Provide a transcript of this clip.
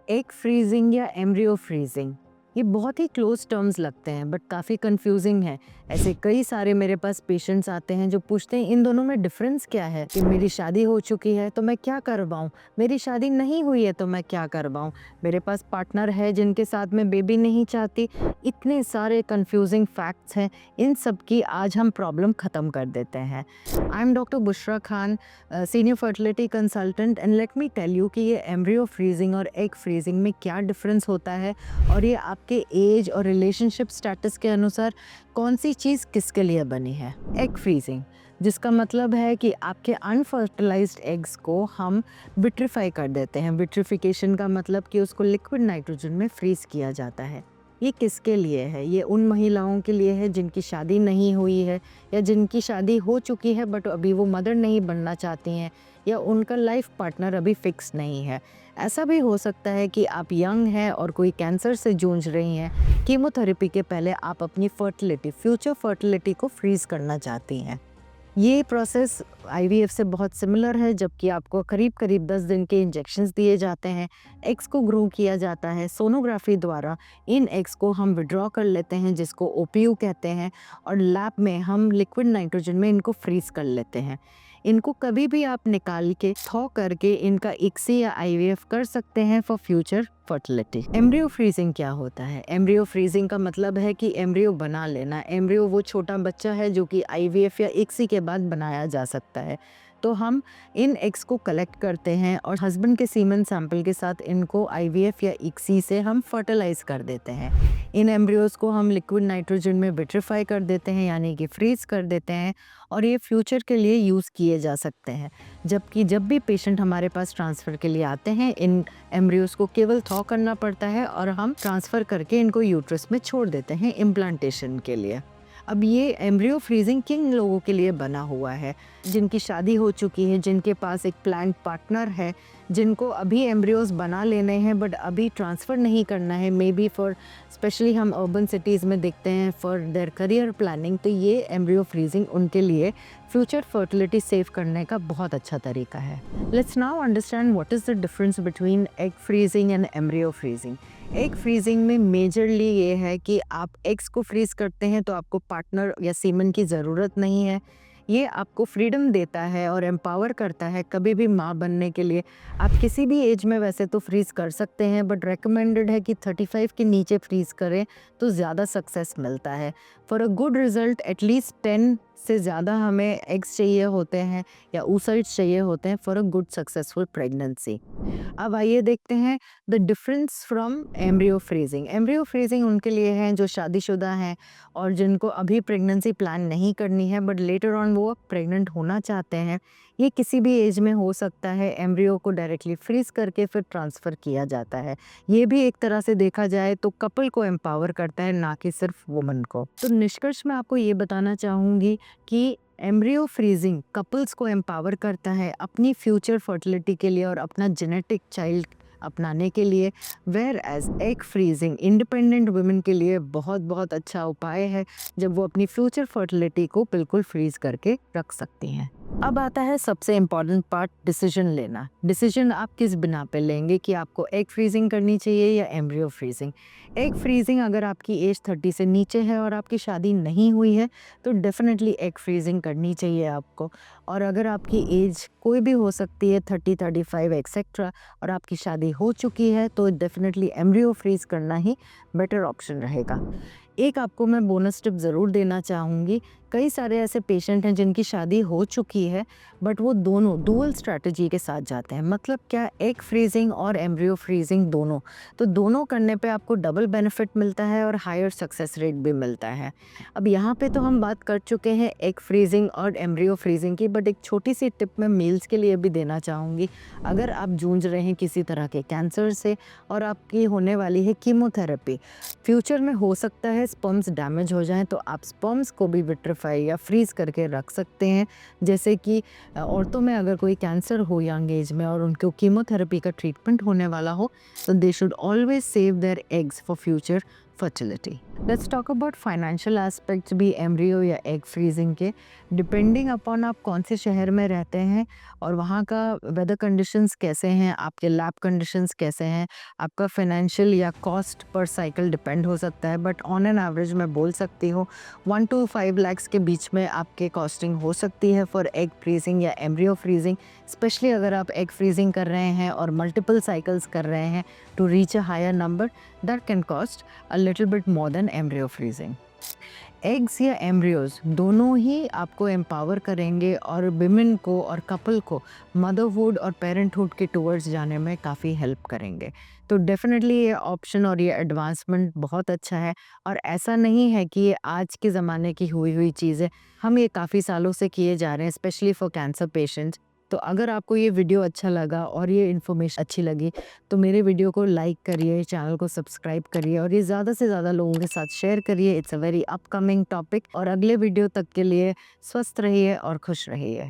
Egg freezing या embryo freezing, ये बहुत ही क्लोज टर्म्स लगते हैं बट काफ़ी कंफ्यूजिंग है। ऐसे कई सारे मेरे पास पेशेंट्स आते हैं जो पूछते हैं इन दोनों में डिफरेंस क्या है, कि मेरी शादी हो चुकी है तो मैं क्या करवाऊँ, मेरी शादी नहीं हुई है तो मैं क्या करवाऊँ, मेरे पास पार्टनर है जिनके साथ मैं बेबी नहीं चाहती। इतने सारे कंफ्यूजिंग फैक्ट्स हैं, इन सब की आज हम प्रॉब्लम ख़त्म कर देते हैं। I am doctor Bushra Khan, senior fertility consultant, and let me tell you कि ये एम्ब्रियो फ्रीजिंग और एग फ्रीजिंग में क्या डिफरेंस होता है और ये आपके एज और रिलेशनशिप स्टेटस के अनुसार कौन सी चीज़ किसके लिए बनी है। एग फ्रीजिंग, जिसका मतलब है कि आपके अनफर्टिलाइज्ड एग्स को हम विट्रीफाई कर देते हैं। विट्रिफिकेशन का मतलब कि उसको लिक्विड नाइट्रोजन में फ्रीज किया जाता है। ये किसके लिए है? ये उन महिलाओं के लिए है जिनकी शादी नहीं हुई है, या जिनकी शादी हो चुकी है बट अभी वो मदर नहीं बनना चाहती हैं, या उनका लाइफ पार्टनर अभी फिक्स नहीं है। ऐसा भी हो सकता है कि आप यंग हैं और कोई कैंसर से जूझ रही हैं, कीमोथेरेपी के पहले आप अपनी फर्टिलिटी, फ्यूचर फर्टिलिटी को फ्रीज करना चाहती हैं। ये प्रोसेस आईवीएफ से बहुत सिमिलर है, जबकि आपको करीब करीब 10 दिन के इंजेक्शंस दिए जाते हैं, एग्स को ग्रो किया जाता है सोनोग्राफी द्वारा। इन एग्स को हम विड्रॉ कर लेते हैं, जिसको ओपीयू कहते हैं, और लैब में हम लिक्विड नाइट्रोजन में इनको फ्रीज कर लेते हैं। इनको कभी भी आप निकाल के थॉ करके इनका इक्सी या आईवीएफ कर सकते हैं for future fertility. Embryo freezing क्या होता है? एम्ब्रियो फ्रीजिंग का मतलब है कि एम्ब्रियो बना लेना। एम्ब्रियो वो छोटा बच्चा है जो कि आईवीएफ या इक्सी के बाद बनाया जा सकता है। तो हम इन एग्स को कलेक्ट करते हैं और हस्बैंड के सीमेन सैंपल के साथ इनको आईवीएफ या इक्सी से हम फर्टिलाइज कर देते हैं। इन एम्ब्रियोज को हम लिक्विड नाइट्रोजन में विट्रीफाई कर देते हैं, यानी कि फ्रीज कर देते हैं, और ये फ्यूचर के लिए यूज़ किए जा सकते हैं। जबकि जब भी पेशेंट हमारे पास ट्रांसफ़र के लिए आते हैं, इन एम्ब्रियोज को केवल थॉ करना पड़ता है और हम ट्रांसफ़र करके इनको यूट्रस में छोड़ देते हैं इम्प्लांटेशन के लिए। अब ये एम्ब्रियो फ्रीजिंग किन लोगों के लिए बना हुआ है? जिनकी शादी हो चुकी है, जिनके पास एक प्लान्ड पार्टनर है, जिनको अभी एम्ब्रियोज बना लेने हैं बट अभी ट्रांसफ़र नहीं करना है, मे बी फॉर, स्पेशली हम अर्बन सिटीज़ में देखते हैं, फॉर देयर करियर प्लानिंग। तो ये एम्ब्रियो फ्रीजिंग उनके लिए फ्यूचर फर्टिलिटी सेव करने का बहुत अच्छा तरीका है। Let's now understand what is the difference between egg freezing and embryo freezing. Egg freezing में मेजरली ये है कि आप एग्स को फ्रीज करते हैं तो आपको पार्टनर या सीमन की ज़रूरत नहीं है। ये आपको फ्रीडम देता है और एम्पावर करता है कभी भी माँ बनने के लिए। आप किसी भी एज में वैसे तो फ्रीज कर सकते हैं, बट रेकमेंडेड है कि 35 के नीचे फ्रीज करें तो ज़्यादा सक्सेस मिलता है। For a good result at least 10 से ज़्यादा हमें एग्स चाहिए होते हैं या oocytes चाहिए होते हैं for a good successful pregnancy. अब आइए देखते हैं the difference from embryo freezing. Embryo freezing उनके लिए हैं जो शादीशुदा हैं और जिनको अभी प्रेगनेंसी प्लान नहीं करनी है बट लेटर ऑन वो प्रेग्नेंट होना चाहते हैं। ये किसी भी एज में हो सकता है। एम्ब्रियो को डायरेक्टली फ्रीज करके फिर ट्रांसफ़र किया जाता है। ये भी एक तरह से देखा जाए तो कपल को एम्पावर करता है, ना कि सिर्फ वुमन को। तो निष्कर्ष में आपको ये बताना चाहूँगी कि एम्ब्रियो फ्रीजिंग कपल्स को एम्पावर करता है अपनी फ्यूचर फर्टिलिटी के लिए और अपना जेनेटिक चाइल्ड अपनाने के लिए, whereas egg freezing independent women के लिए बहुत बहुत अच्छा उपाय है, जब वो अपनी फ्यूचर फर्टिलिटी को बिल्कुल फ्रीज करके रख सकती हैं। अब आता है सबसे इम्पॉर्टेंट पार्ट, डिसीजन लेना। डिसीजन आप किस बिना पे लेंगे कि आपको एग फ्रीजिंग करनी चाहिए या एम्ब्रियो फ्रीजिंग। एग फ्रीजिंग अगर आपकी एज 30 से नीचे है और आपकी शादी नहीं हुई है तो डेफिनेटली एग फ्रीजिंग करनी चाहिए आपको। और अगर आपकी एज कोई भी हो सकती है, 30, 35 एक्सेट्रा, और आपकी शादी हो चुकी है तो डेफिनेटली एम्ब्रियो फ्रीज करना ही बेटर ऑप्शन रहेगा। एक आपको मैं बोनस टिप ज़रूर देना चाहूँगी। कई सारे ऐसे पेशेंट हैं जिनकी शादी हो चुकी है बट वो दोनों डुअल स्ट्रैटेजी के साथ जाते हैं। मतलब क्या? एग फ्रीजिंग और एम्ब्रियो फ्रीजिंग दोनों। तो दोनों करने पे आपको डबल बेनिफिट मिलता है और हायर सक्सेस रेट भी मिलता है। अब यहाँ पे तो हम बात कर चुके हैं एग फ्रीजिंग और एम्ब्रियो फ्रीजिंग की, बट एक छोटी सी टिप मैं मेल्स के लिए भी देना चाहूँगी। अगर आप जूझ रहे हैं किसी तरह के कैंसर से और आपकी होने वाली है कीमोथेरेपी, फ्यूचर में हो सकता है स्पर्म्स डैमेज हो जाएं, तो आप स्पर्म्स को भी विट्रीफाई या फ्रीज करके रख सकते हैं। जैसे कि औरतों में अगर कोई कैंसर हो यंग एज में और उनको कीमोथेरेपी का ट्रीटमेंट होने वाला हो, तो they should always save their eggs for future fertility. Let's talk about financial aspects भी एम्ब्रियो या एग फ्रीजिंग के। डिपेंडिंग अपॉन आप कौन से शहर में रहते हैं और वहाँ का वेदर कंडीशंस कैसे हैं, आपके लैब कंडीशंस कैसे हैं, आपका फाइनेंशियल या कॉस्ट पर साइकिल डिपेंड हो सकता है, बट ऑन एन एवरेज मैं बोल सकती हूँ 1 to 5 lakhs के बीच में आपके कॉस्टिंग हो सकती है फॉर एग फ्रीजिंग या एम्ब्रियो फ्रीजिंग, स्पेशली अगर आप एग फ्रीजिंग कर रहे हैं और मल्टीपल साइकिल्स कर रहे हैं to reach a higher number, that can cost a little bit more than embryo freezing. Eggs या एम्ब्रियोज दोनों ही आपको एम्पावर करेंगे और विमेन को और कपल को मदरहुड और पेरेंटहुड के टूवर्ड्स जाने में काफ़ी हेल्प करेंगे। तो डेफिनेटली ये ऑप्शन और ये एडवांसमेंट बहुत अच्छा है और ऐसा नहीं है कि ये आज के ज़माने की हुई चीज़ है, हम ये काफ़ी सालों से किए जा रहे हैं, स्पेशली फॉर कैंसर पेशेंट्स। तो अगर आपको ये वीडियो अच्छा लगा और ये इन्फॉर्मेशन अच्छी लगी तो मेरे वीडियो को लाइक करिए, चैनल को सब्सक्राइब करिए और ये ज़्यादा से ज़्यादा लोगों के साथ शेयर करिए। It's a very upcoming topic और अगले वीडियो तक के लिए स्वस्थ रहिए और खुश रहिए।